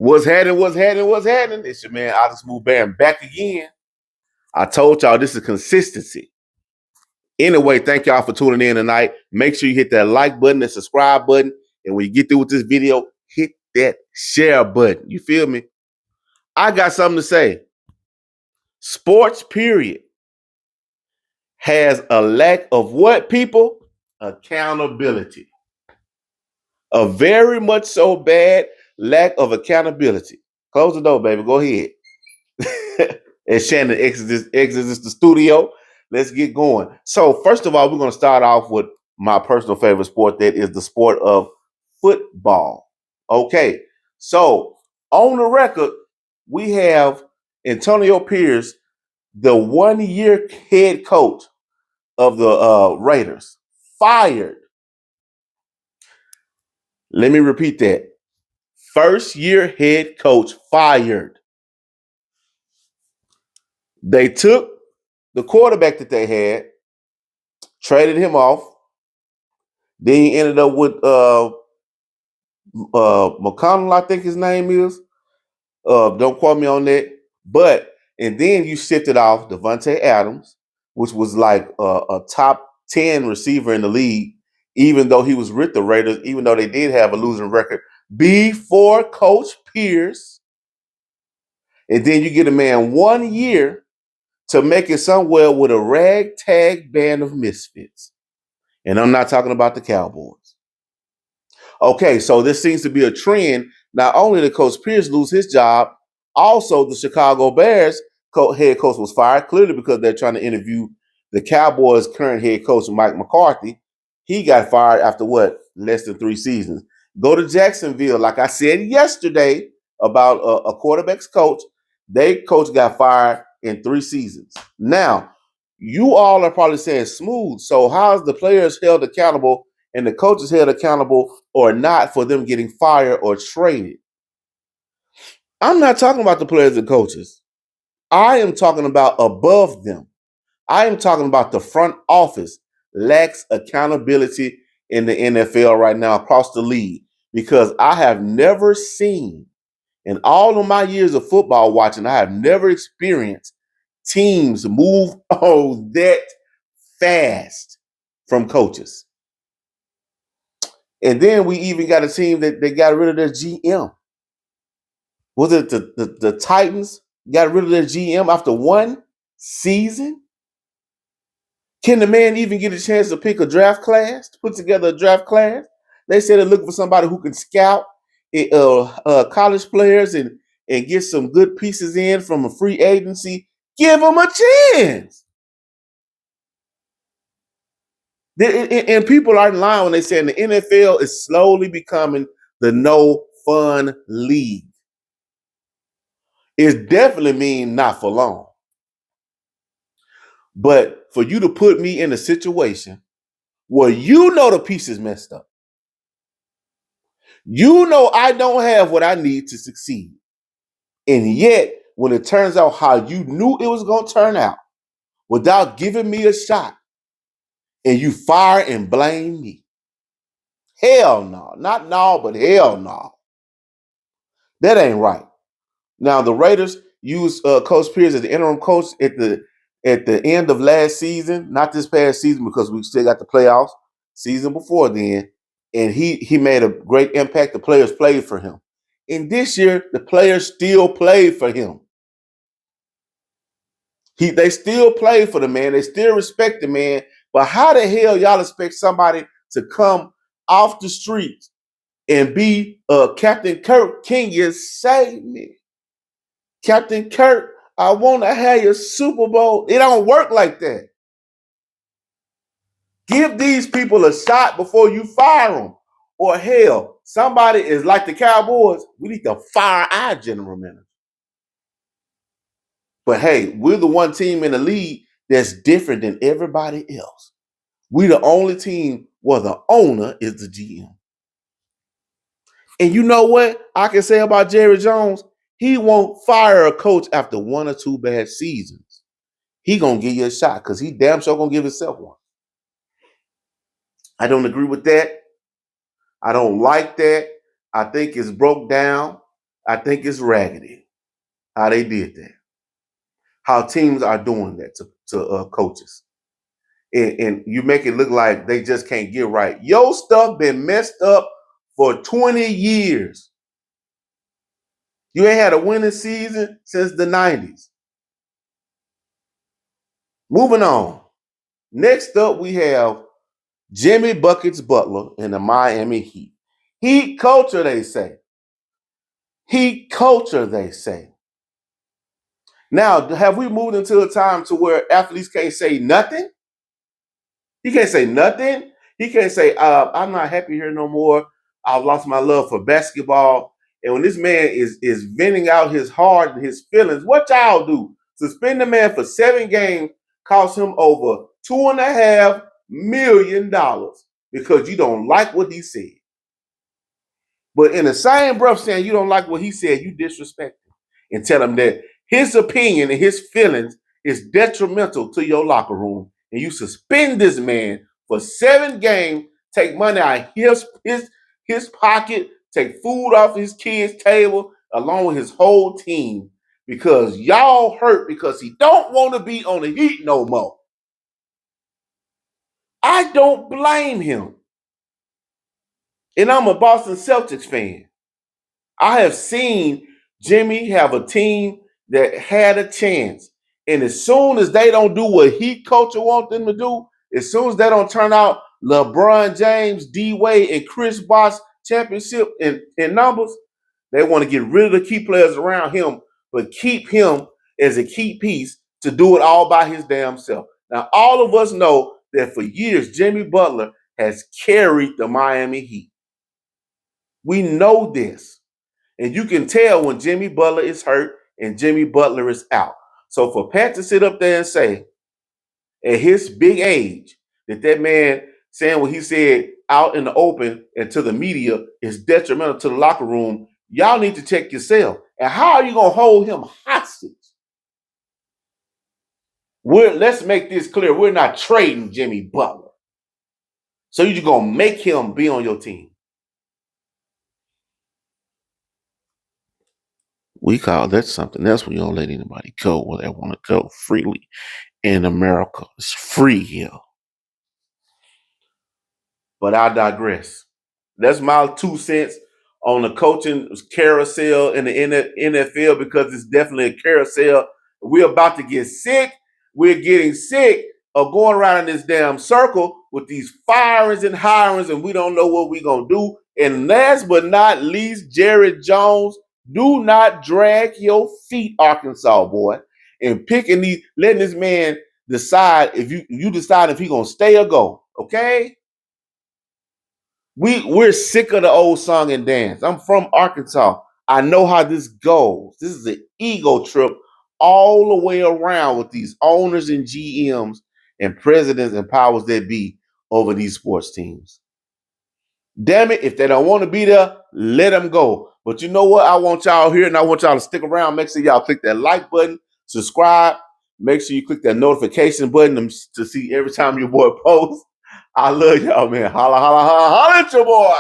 What's happening? It's your man, Alex Smooth Baron, back again. I told y'all this is consistency. Anyway, thank y'all for tuning in tonight. Make sure you hit that like button, that subscribe button, and when you get through with this video, hit that share button. You feel me? I got something to say. Sports, period, has a lack of what, people? Accountability. A very much so bad lack of accountability. Close the door, baby. Go ahead. And Shannon exits the studio. Let's get going. So, first of all, we're going to start off with my personal favorite sport, that is the sport of football. Okay. So, on the record, we have Antonio Pierce, the 1-year head coach of the Raiders, fired. Let me repeat that. First year head coach fired. They took the quarterback that they had, traded him off. Then he ended up with McConnell, I think his name is. Don't quote me on that. And then you shifted off Devontae Adams, which was like a top 10 receiver in the league, even though he was with the Raiders, even though they did have a losing record before Coach Pierce. And then you get a man 1 year to make it somewhere with a ragtag band of misfits. And I'm not talking about the Cowboys. Okay, so this seems to be a trend. Not only did Coach Pierce lose his job, also the Chicago Bears head coach was fired, clearly because they're trying to interview the Cowboys' current head coach, Mike McCarthy. He got fired after what? Less than 3 seasons. Go to Jacksonville. Like I said yesterday about a quarterback's coach, their coach got fired in 3 seasons. Now, you all are probably saying, Smooth, so how's the players held accountable and the coaches held accountable or not for them getting fired or traded? I'm not talking about the players and coaches. I am talking about above them. I am talking about the front office lacks accountability in the NFL right now across the league, because I have never seen, in all of my years of football watching, I have never experienced teams move that fast from coaches. And then we even got a team that they got rid of their GM. Was it the Titans got rid of their GM after 1 season? Can the man even get a chance to pick a draft class, to put together a draft class? They said they're looking for somebody who can scout college players and get some good pieces in from a free agency. Give them a chance. And people aren't lying when they say the NFL is slowly becoming the no fun league. It definitely means not for long. But for you to put me in a situation where you know the pieces messed up, you know I don't have what I need to succeed, and yet when it turns out how you knew it was going to turn out without giving me a shot, and you fire and blame me. Hell no. Not no, but hell no. That ain't right. Now the Raiders used Coach Pierce as the interim coach at the end of last season, not this past season because we still got the playoffs, season before then, and he made a great impact. The players played for him. And this year, the players still played for him. They still play for the man. They still respect the man. But how the hell y'all expect somebody to come off the streets and be Captain Kirk? Can you save me? Captain Kirk, I want to have your Super Bowl. It don't work like that. Give these people a shot before you fire them. Or hell, somebody is like the Cowboys. We need to fire our general manager. But hey, we're the one team in the league that's different than everybody else. We're the only team where the owner is the GM. And you know what I can say about Jerry Jones? He won't fire a coach after 1 or 2 bad seasons. He gonna give you a shot because he damn sure gonna give himself one. I don't agree with that. I don't like that. I think it's broke down. I think it's raggedy how they did that. How teams are doing that to coaches. And you make it look like they just can't get right. Your stuff been messed up for 20 years. You ain't had a winning season since the 90s. Moving on. Next up, we have Jimmy Buckets Butler in the Miami Heat. Heat culture, they say. Heat culture, they say. Now, have we moved into a time to where athletes can't say nothing? He can't say nothing. He can't say, I'm not happy here no more. I've lost my love for basketball. And when this man is venting out his heart and his feelings, what y'all do? Suspend the man for 7 games, cost him over $2.5 million because you don't like what he said. But in the same breath saying you don't like what he said, you disrespect him and tell him that his opinion and his feelings is detrimental to your locker room. And you suspend this man for 7 games, take money out of his pocket, take food off his kids' table, along with his whole team, because y'all hurt because he don't want to be on the Heat no more. I don't blame him. And I'm a Boston Celtics fan. I have seen Jimmy have a team that had a chance. And as soon as they don't do what Heat culture wants them to do, as soon as they don't turn out LeBron James, D Wade, and Chris Bosh championship in numbers, they want to get rid of the key players around him, but keep him as a key piece to do it all by his damn self. Now, all of us know that for years, Jimmy Butler has carried the Miami Heat. We know this. And you can tell when Jimmy Butler is hurt and Jimmy Butler is out. So for Pat to sit up there and say, at his big age, that man saying what he said out in the open and to the media is detrimental to the locker room, y'all need to check yourself. And how are you going to hold him hostage? Let's make this clear. We're not trading Jimmy Butler. So you're just going to make him be on your team. We call that something else when you don't let anybody go where they want to go freely in America. It's free here. But I digress. That's my 2 cents on the coaching carousel in the NFL, because it's definitely a carousel. We're about to get sick. We're getting sick of going around in this damn circle with these firings and hirings, and we don't know what we're going to do. And last but not least, Jerry Jones, do not drag your feet, Arkansas boy, and letting this man decide if you decide if he's going to stay or go. Okay? We're sick of the old song and dance. I'm from Arkansas. I know how this goes. This is an ego trip all the way around with these owners and GMs and presidents and powers that be over these sports teams. Damn it, if they don't want to be there, let them go. But you know what? I want y'all here, and I want y'all to stick around. Make sure y'all click that like button, subscribe. Make sure you click that notification button to see every time your boy posts. I love y'all, man. Holla, holla, holla, holla at your boy.